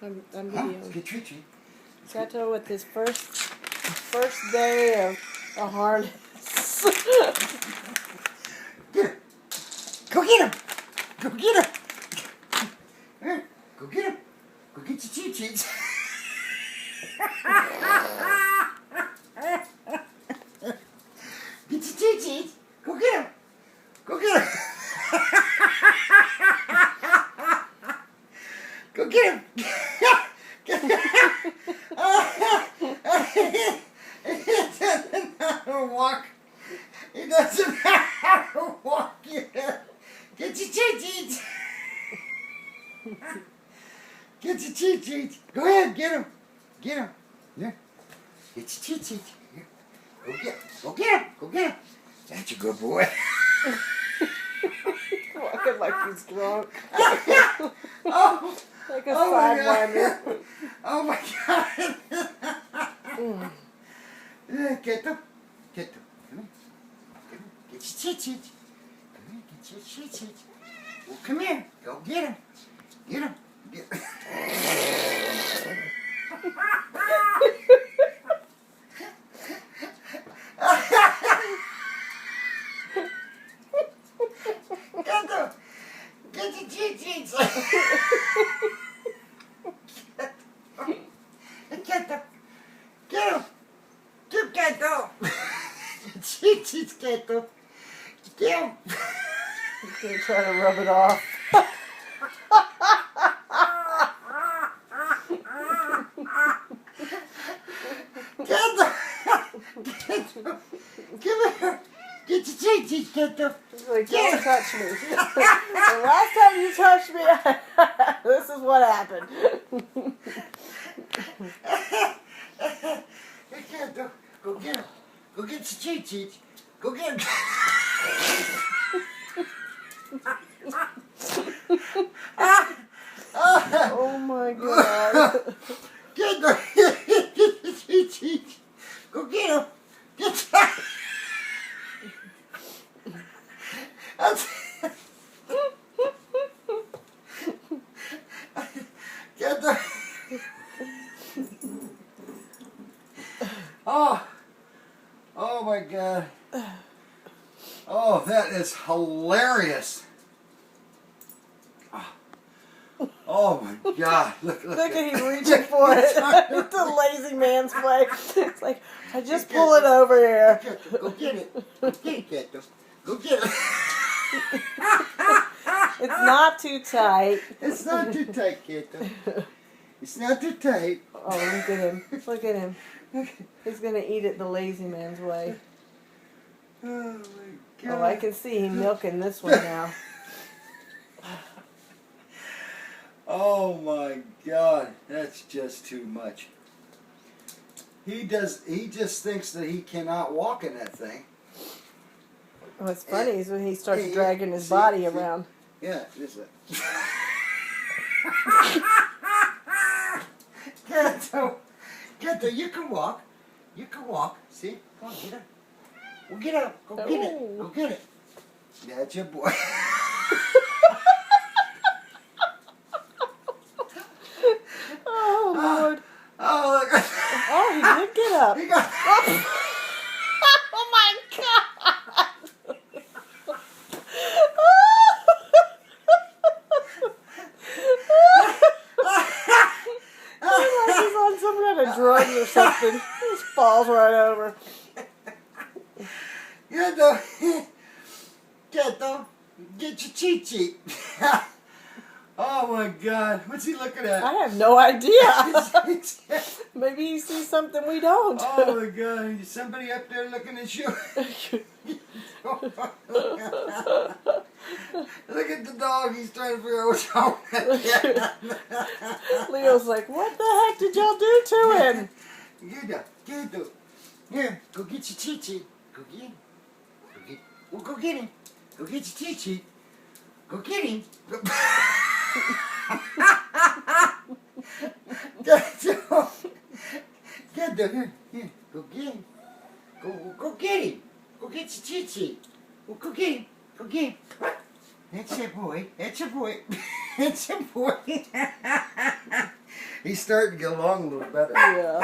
I'm Huh? videoing. Get treat. Kato with his first day of a harness. Get him. Go get him. Go get him. Go get him. Go get your cheat sheets. Get your cheat sheets. Go get him. Go get him. Go get him. He doesn't know how to walk. He doesn't know how to walk yet. Get your cheat sheets. Get your cheat sheets. Go ahead, get him. Get him. Yeah. Get your cheat sheets. Here. Go get him. Go get him. Go get him. That's a good boy. Walking like he's drunk. Oh, Like a oh my sidewinder. God. Oh my God. Get them. Get them. Come here. Get your cheat sheets. Come here. Get your cheat sheets. Well, come here. Go get him. Get him. Get Get them. Get your cheat sheets. Get them. Get them. Get them. Cheat sheets, get them. Get them. He's gonna try to rub it off. Get them. Get them. Come here. Get your cheat sheets, get them. He's like, don't touch me. The last time you touched me, this is what happened. Get them. Go get him. Go get your cheat sheets. Go get him. Oh my God. Get the get your cheat sheets. Go get him. Get that. Get the. Oh my God. Oh, that is hilarious. Oh my God. Look Look at he's reaching for it. It's a lazy man's way. It's like, I just pull it over here. Go get it. Go get it, get them. Go get it. It's not too tight. It's not too tight, Kato. It's not too tight. Oh, look at him. Look at him. He's going to eat it the lazy man's way. Oh my God. Oh, I can see him milking this one now. Oh my God. That's just too much. He just thinks that he cannot walk in that thing. What's funny is when he starts dragging his body around. Yeah, this is Kato, you can walk. You can walk. See? Come on, get up. Well, get up. Go get it. Go get it. That's your boy. Oh, Lord. Oh, look. Oh, he did get up. He got. Oh, my God. Like he's on some kind of drug or something. He just falls right over. Kato, get your cheat sheet. Oh my God, what's he looking at? I have no idea. Maybe he sees something we don't. Oh my God, is somebody up there looking at you? Look at the dog, he's trying to figure out what's wrong with him. Leo's like, what the heck did y'all do to him? Get him. Here, go get your cheat sheet. Go get him. Go get him. Go get your cheat sheet. Go get him. Get him. Here. Go get him. Go get him. Go get your cheat sheet. Go get him. Go get him. That's your boy. That's your boy. That's your boy. He's starting to get along a little better. Yeah.